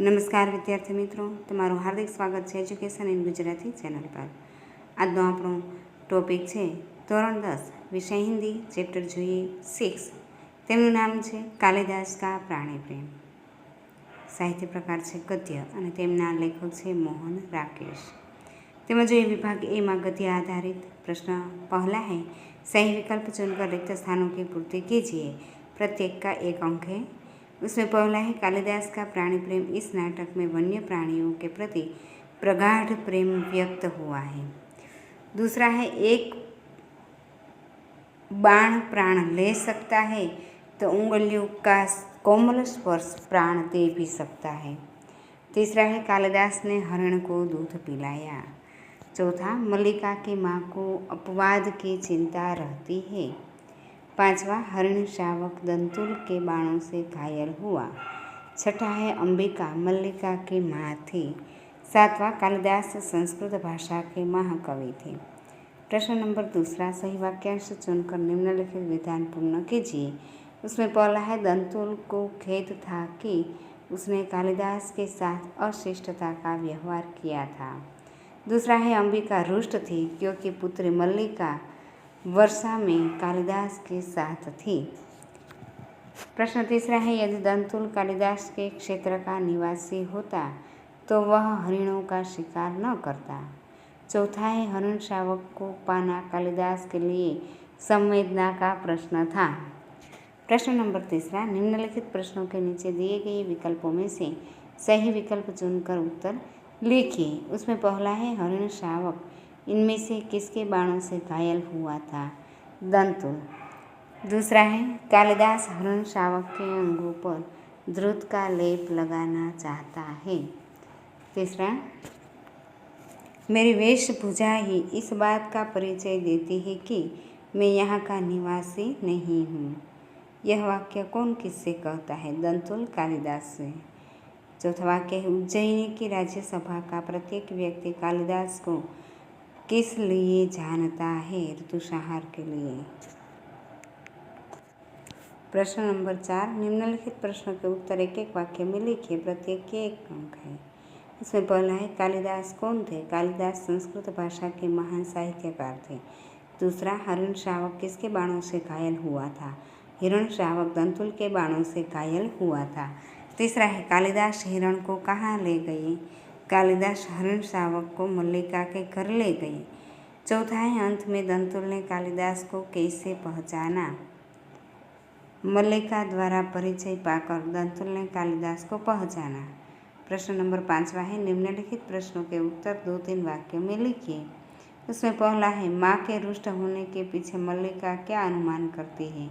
નમસ્કાર વિદ્યાર્થી મિત્રો, તમારું હાર્દિક સ્વાગત છે એજ્યુકેશન ઇન ગુજરાતી ચેનલ પર। આજનો આપણો ટોપિક છે ધોરણ 10 વિષય હિન્દી, ચેપ્ટર જોઈએ 6। તેમનું નામ છે કાલિદાસ કા પ્રાણી પ્રેમ। સાહિત્ય પ્રકાર છે ગદ્ય અને તેમના લેખક છે મોહન રાકેશ। તેમાં જોઈએ विभाग ए में गद्य आधारित प्रश्न पहला है, सही विकल्प चुनकर रिक्त स्थानों की पूर्ति कीजिए। प्रत्येक का 1 अंक है। उसमें पहला है, कालिदास का प्राणी प्रेम इस नाटक में वन्य प्राणियों के प्रति प्रगाढ़ प्रेम व्यक्त हुआ है। दूसरा है, एक बाण प्राण ले सकता है तो उंगलियों का कोमल स्पर्श प्राण दे भी सकता है। तीसरा है, कालिदास ने हरण को दूध पिलाया। चौथा, मल्लिका की माँ को अपवाद की चिंता रहती है। पांचवा, हरिण शावक दंतुल के बाणों से घायल हुआ। छठा है, अंबिका मल्लिका की माँ थी। सातवां, कालिदास संस्कृत भाषा के महाकवि थे। प्रश्न नंबर दूसरा, सही वाक्यांश चुनकर निम्नलिखित विधान पूर्ण कीजिए। उसमें पहला है, दंतुल को खेद था कि उसने कालिदास के साथ अशिष्टता का व्यवहार किया था। दूसरा है, अंबिका रुष्ट थी क्योंकि पुत्री मल्लिका वर्षा में कालिदास के साथ थी। प्रश्न तीसरा है, यदि दंतुल कालिदास के क्षेत्र का निवासी होता तो वह हरिणों का शिकार न करता। चौथा है, हरिण शावक को पाना कालिदास के लिए संवेदना का प्रश्न था। प्रश्न नंबर तीसरा, निम्नलिखित प्रश्नों के नीचे दिए गए विकल्पों में से सही विकल्प चुनकर उत्तर लिखिए। उसमें पहला है, हरिण शावक इनमें से किसके बाणों से घायल हुआ था? दंतुल। दूसरा है, कालिदास हरिण शावक के अंगों पर द्रुत का लेप लगाना चाहता है। तीसरा, मेरी वेशभूषा ही इस बात का परिचय देती है कि मैं यहाँ का निवासी नहीं हूँ। यह वाक्य कौन किससे कहता है? दंतुल कालिदास से। चौथा वाक्य है, उज्जैनी की राज्यसभा का प्रत्येक व्यक्ति कालिदास को किस लिए जानता है? ऋतुसंहार के लिए। प्रश्न नंबर 4, निम्नलिखित प्रश्नों के उत्तर एक एक वाक्य में लिखिए। प्रत्येक के 1 अंक है। इसमें पहला है, कालिदास कौन थे? कालिदास संस्कृत भाषा के महान साहित्यकार थे। दूसरा, हरिण शावक किसके बाणों से घायल हुआ था? हिरण शावक दंतुल के बाणों से घायल हुआ था। तीसरा है, कालिदास हिरण को कहाँ ले गए? कालिदास हरिण शावक को मल्लिका के घर ले गए। चौथा है, अंत में दंतुल ने कालिदास को कैसे पहचाना? मल्लिका द्वारा परिचय पाकर दंतुल ने कालिदास को पहचाना। प्रश्न नंबर 5वां है, निम्नलिखित प्रश्नों के उत्तर 2-3 वाक्यों में लिखिए। उसमें पहला है, माँ के रुष्ट होने के पीछे मल्लिका क्या अनुमान करती है?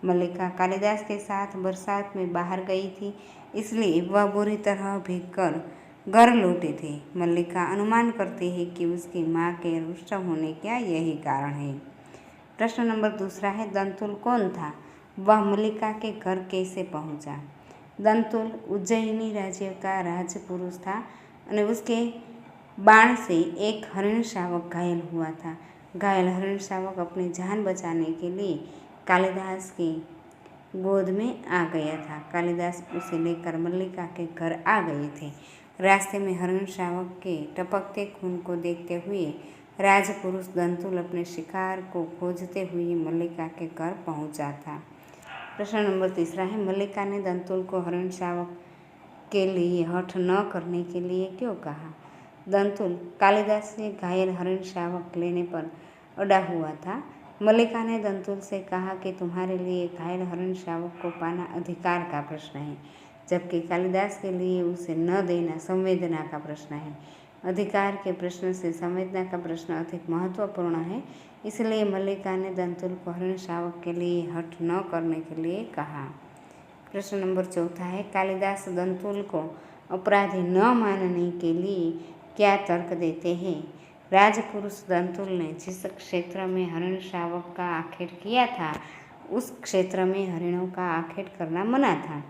मल्लिका कालिदास के साथ बरसात में बाहर गई थी, इसलिए वह बुरी तरह भीगकर घर लौटी थी। मल्लिका अनुमान करती है कि उसकी माँ के रुष्ट होने का यही कारण है। प्रश्न नंबर दूसरा है, दंतुल कौन था? वह मल्लिका के घर कैसे पहुँचा? दंतुल उज्जैनी राज्य का राजपुरुष था और उसके बाण से एक हरिण शावक घायल हुआ था। घायल हरिण शावक अपनी जान बचाने के लिए कालिदास की गोद में आ गया था। कालिदास उसे लेकर मल्लिका के घर आ गए थे। रास्ते में हरिण शावक के टपकते खून को देखते हुए राजपुरुष दंतुल अपने शिकार को खोजते हुए मल्लिका के घर पहुंचा था। प्रश्न नंबर तीसरा है, मल्लिका ने दंतुल को हरिण शावक के लिए हठ न करने के लिए क्यों कहा? दंतुल कालिदास से घायल हरिण शावक लेने पर अड़ा हुआ था। मल्लिका ने दंतुल से कहा कि तुम्हारे लिए घायल हरिण शावक को पाना अधिकार का प्रश्न है, जबकि कालिदास के लिए उसे न देना संवेदना का प्रश्न है। अधिकार के प्रश्न से संवेदना का प्रश्न अधिक महत्वपूर्ण है, इसलिए मल्लिका ने दंतुल को हरिण शावक के लिए हठ न करने के लिए कहा। प्रश्न नंबर चौथा है, कालिदास दंतुल को अपराधी न मानने के लिए क्या तर्क देते हैं? राजपुरुष दंतुल ने जिस क्षेत्र में हरिण शावक का आखेट किया था उस क्षेत्र में हरिणों का आखेट करना मना था।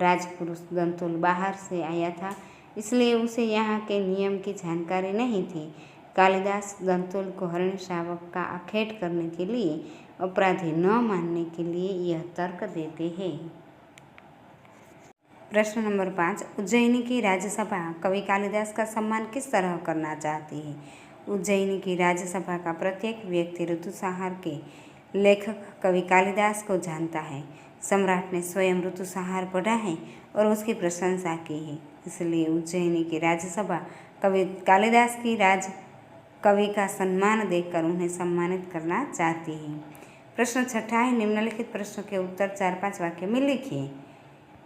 राजपुरुष दंतुल बाहर से आया था, इसलिए उसे यहाँ के नियम की जानकारी नहीं थी। कालिदास दंतुल को हरिण शावक का आखेट करने के लिए अपराधी न मानने के लिए यह तर्क देते हैं। प्रश्न नंबर 5, उज्जैनी की राज्यसभा कवि कालिदास का सम्मान किस तरह करना चाहती है? उज्जैनी की राज्यसभा का प्रत्येक व्यक्ति ऋतुसंहार के लेखक कवि कालिदास को जानता है। सम्राट ने स्वयं ऋतुसंहार पढ़ा है और उसकी प्रशंसा की है, इसलिए उज्जैनी की राज्यसभा कवि कालिदास की राज कवि का सम्मान देकर उन्हें सम्मानित करना चाहती है। प्रश्न 6 है, निम्नलिखित प्रश्नों के उत्तर 4-5 वाक्य में लिखिए।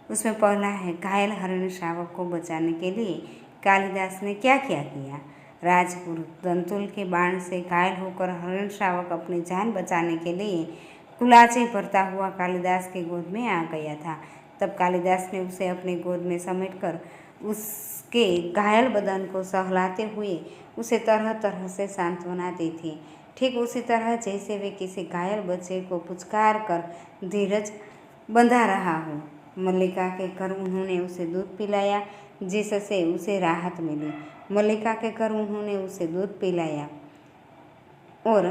उसमें पहला है, घायल हरिण शावक को बचाने के लिए कालिदास ने क्या क्या किया? राजपुरुष दंतुल के बाण से घायल होकर हरिण शावक अपनी जान बचाने के लिए कुलाचे भरता हुआ कालिदास की गोद में आ गया था। तब कालिदास ने उसे अपनी गोद में समेटकर उसके घायल बदन को सहलाते हुए उसे तरह तरह से सांत्वना दी थी, ठीक उसी तरह जैसे वे किसी घायल बच्चे को पुचकार कर धीरज बंधा रहा हो। मल्लिका के घर उन्होंने उसे दूध पिलाया, जिससे उसे राहत मिली। मल्लिका के घर उन्होंने उसे दूध पिलाया और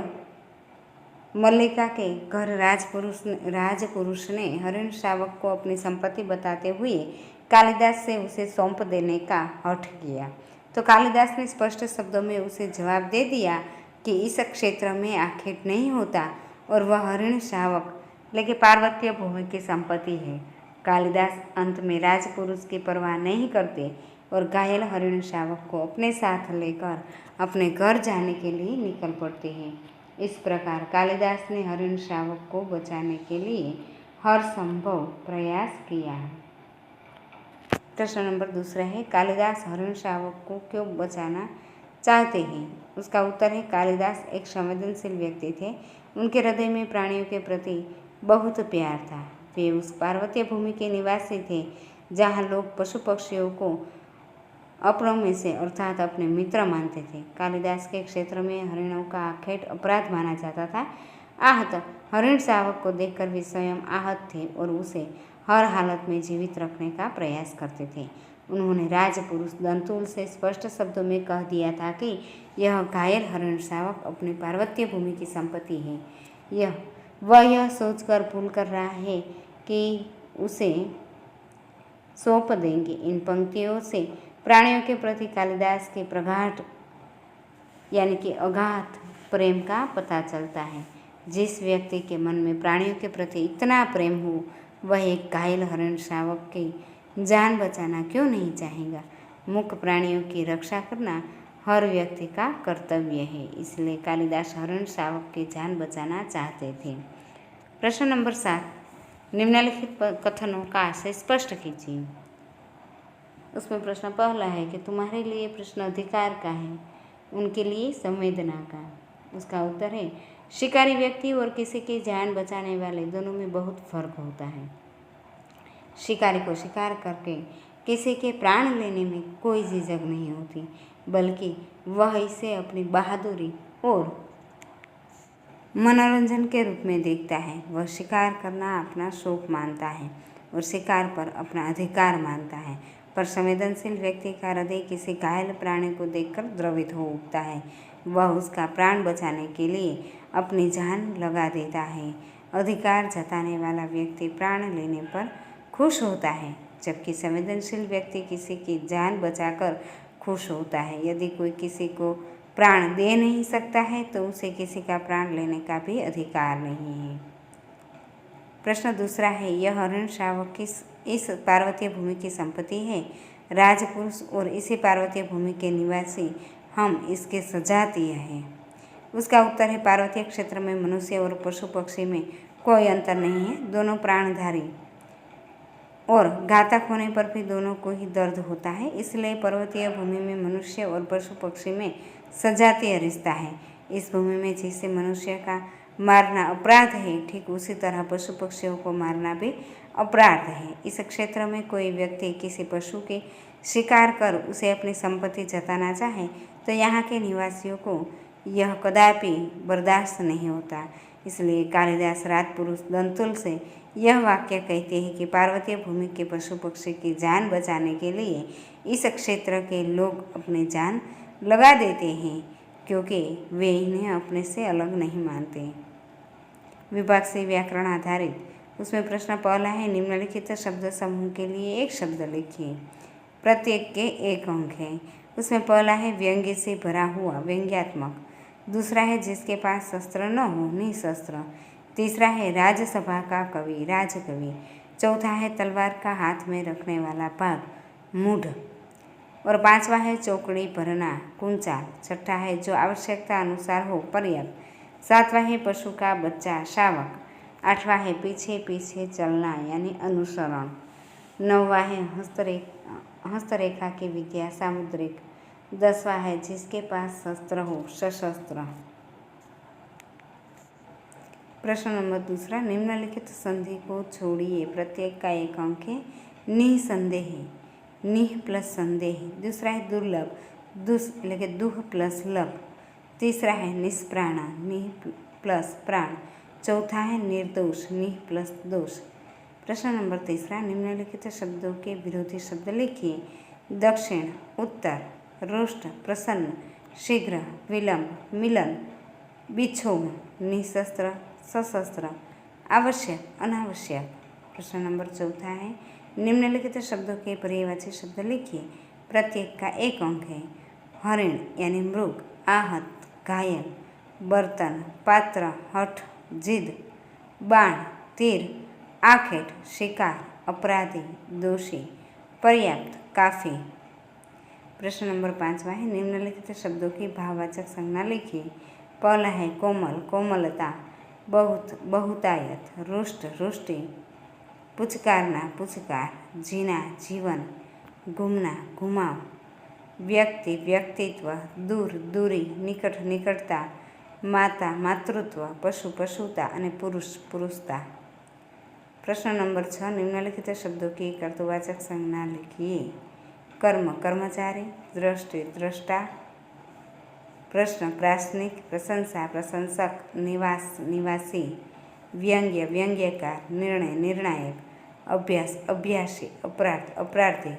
मल्लिका के घर राजपुरुष ने हरिण शावक को अपनी संपत्ति बताते हुए कालिदास से उसे सौंप देने का हठ किया। तो कालिदास ने स्पष्ट शब्दों में उसे जवाब दे दिया कि इस क्षेत्र में आखेट नहीं होता और वह हरिण शावक लेकिन पार्वतीय भूमि की संपत्ति है। कालिदास अंत में राजपुरुष की परवाह नहीं करते और घायल हरिण शावक को अपने साथ लेकर अपने घर जाने के लिए निकल पड़ते हैं। इस प्रकार कालिदास ने हरिण शावक को बचाने के लिए हर संभव प्रयास किया। प्रश्न नंबर 2 है, कालिदास हरिण शावक को क्यों बचाना चाहते हैं? उसका उत्तर है, कालिदास एक संवेदनशील व्यक्ति थे। उनके हृदय में प्राणियों के प्रति बहुत प्यार था। वे उस पार्वतीय भूमि के निवासी थे जहाँ लोग पशु पक्षियों को अपनों में से अर्थात अपने मित्र मानते थे। कालिदास के क्षेत्र में हरिणों का आखेट अपराध माना जाता था। आहत हरिण शावक को देखकर वे स्वयं आहत थे और उसे हर हालत में जीवित रखने का प्रयास करते थे। उन्होंने राजपुरुष दंतुल से स्पष्ट शब्दों में कह दिया था कि यह घायल हरिण शावक अपनी पार्वतीय भूमि की संपत्ति है। वह यह सोचकर भूल कर रहा है कि उसे सौंप देंगे। इन पंक्तियों से प्राणियों के प्रति कालिदास के प्रगाढ़ यानी कि अगाध प्रेम का पता चलता है। जिस व्यक्ति के मन में प्राणियों के प्रति इतना प्रेम हो वह एक घायल हरिण शावक की जान बचाना क्यों नहीं चाहेगा? मूक प्राणियों की रक्षा करना हर व्यक्ति का कर्तव्य है, इसलिए कालिदास हरिण शावक की जान बचाना चाहते थे। प्रश्न नंबर 7, निम्नलिखित कथनों का आशय स्पष्ट कीजिए। उसमें प्रश्न पहला है कि तुम्हारे लिए प्रश्न अधिकार का है, उनके लिए संवेदना का। उसका उत्तर है, शिकारी व्यक्ति और किसी की जान बचाने वाले दोनों में बहुत फर्क होता है। शिकारी को शिकार करके किसी के प्राण लेने में कोई झिझक नहीं होती, बल्कि वह इसे अपनी बहादुरी और मनोरंजन के रूप में देखता है। वह शिकार करना अपना शौक मानता है और शिकार पर अपना अधिकार मानता है। पर संवेदनशील व्यक्ति का हृदय किसी घायल प्राणी को देखकर द्रवित हो उठता है। वह उसका प्राण बचाने के लिए अपनी जान लगा देता है। अधिकार जताने वाला व्यक्ति प्राण लेने पर खुश होता है, जबकि संवेदनशील व्यक्ति किसी की जान बचाकर खुश होता है। यदि कोई किसी को प्राण दे नहीं सकता है तो उसे किसी का प्राण लेने का भी अधिकार नहीं है। प्रश्न दूसरा है, यह हरिण शावक इस पार्वतीय भूमि की संपत्ति है। राजपुरुष और इसी पार्वतीय भूमि के निवासी हम इसके सजातीय हैं। उसका उत्तर है, पार्वतीय क्षेत्र में मनुष्य और पशु पक्षी में कोई अंतर नहीं है। दोनों प्राणधारी और घातक होने पर भी दोनों को ही दर्द होता है, इसलिए पर्वतीय भूमि में मनुष्य और पशु पक्षी में सजातीय रिश्ता है। इस भूमि में जैसे मनुष्य का मारना अपराध है, ठीक उसी तरह पशु पक्षियों को मारना भी अपराध है। इस क्षेत्र में कोई व्यक्ति किसी पशु के शिकार कर उसे अपनी संपत्ति जताना चाहे तो यहाँ के निवासियों को यह कदापि बर्दाश्त नहीं होता। इसलिए कालिदास राजपुरुष दंतुल से यह वाक्य कहते हैं कि पार्वतीय भूमि के पशु पक्षी की जान बचाने के लिए इस क्षेत्र के लोग अपनी जान लगा देते हैं, क्योंकि वे इन्हें अपने से अलग नहीं मानते। विभाग से व्याकरण आधारित उसमें प्रश्न पहला है निम्नलिखित शब्द समूह के लिए एक शब्द लिखिए, प्रत्येक के एक अंक है। उसमें पहला है व्यंग्य से भरा हुआ, व्यंग्यात्मक। दूसरा है जिसके पास शस्त्र न हो, निशस्त्र। तीसरा है राजसभा का कवि, राजकवि। चौथा है तलवार का हाथ में रखने वाला भाग, मूढ़। और पांचवा है चौकड़ी भरना, कुंचाल। छठा है जो आवश्यकता अनुसार हो, पर्याप्त। सातवां है पशु का बच्चा, शावक। आठवां है पीछे पीछे चलना यानी अनुसरण। नौवां है हस्तरेखा की विद्या, सामुद्रिक। 10वां है जिसके पास शस्त्र हो, सशस्त्र। प्रश्न नंबर दूसरा, निम्नलिखित संधि को छोड़िए, प्रत्येक का एक अंक है। निसंदेह, निह प्लस संदेह। दूसरा है दुर्लभ, दुस એટલે કે दुह प्लस लभ। तीसरा है निष्प्राण, निह प्लस प्राण। चौथा है निर्दोष, निह प्लस दोष। प्रश्न नंबर तीसरा, निम्नलिखित शब्दों के विरोधी शब्द लिखिए। दक्षिण, उत्तर, रुष्ट, प्रसन्न, शीघ्र, विलंब, मिलन, बिछोह, निशस्त्र, सशस्त्र, आवश्यक, अनावश्यक। प्रश्न नंबर चौथा है निम्नलिखित शब्दों के पर्यायवाची शब्द लिखिए, प्रत्येक का एक अंक है। हरिण यानी मृग, आहत, घायल, बर्तन, पात्र, हठ, जिद, बाण, तीर, आखेट, शिकार, अपराधी, दोषी, पर्याप्त, काफी। प्रश्न नंबर पांचवा है निम्नलिखित शब्दों की भाववाचक संज्ञा लिखिए। पहला है कोमल, कोमलता, बहुत, बहुतायत, रुष्ट, रुष्टि, पुचकारना, पुचकार, जीना, जीवन, घूमना, घुमाव, व्यक्ति, व्यक्तित्व, दूर, दूरी, निकट, निकटता, माता, मातृत्व, पशु, पशुता અને पुरुष, पुरुषता। प्रश्न नंबर 6, निम्नलिखित शब्दों की कर्तवाचक संज्ञा लिखिए। कर्म, कर्मचारी, दृष्टि, दृष्टा। प्रश्न, प्रासनिक, प्रशंसा, प्रशंसक, निवास, निवासी, व्यंग्य, व्यंग्यकार, निर्णय, निर्णायक, अभ्यास, अभ्यासी, अपराध, अपराधी,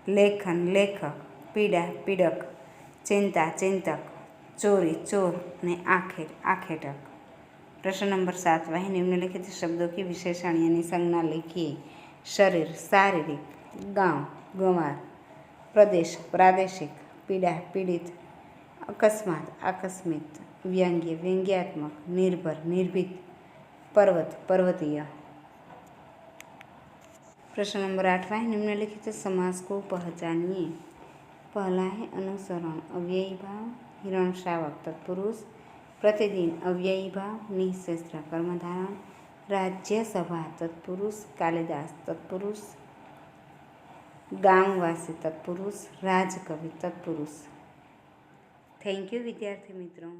लेखन, लेखक, पीड़ा, पीड़क, चिंता, चिंतक, चोरी, चोर ने आखेट, आखेटक। प्रश्न नंबर 7 है निम्नलिखित शब्दों की विशेषण यानी संज्ञा लिखिए। शरीर, शारीरिक, गांव, गंवार, प्रदेश, प्रादेशिक, पीड़ा, पीड़ित, अकस्मात, आकस्मिक, व्यंग्य, व्यंग्यात्मक, निर्भर, निर्भीक, पर्वत, पर्वतीय। प्रश्न नंबर 8 है निम्नलिखित समास को पहचानिए। पहला है अनुसरण, अव्ययी भाव, हिरण, शावक, तत्पुरुष। प्रतिदिन, अव्ययी भाव, निःशस्त्र, कर्मधारण। राज्यसभा, तत्पुरुष, कालिदास, तत्पुरुष। गांववासी, तत्पुरुष, राजकवि, तत्पुरुष। थैंक यू विद्यार्थी मित्रों।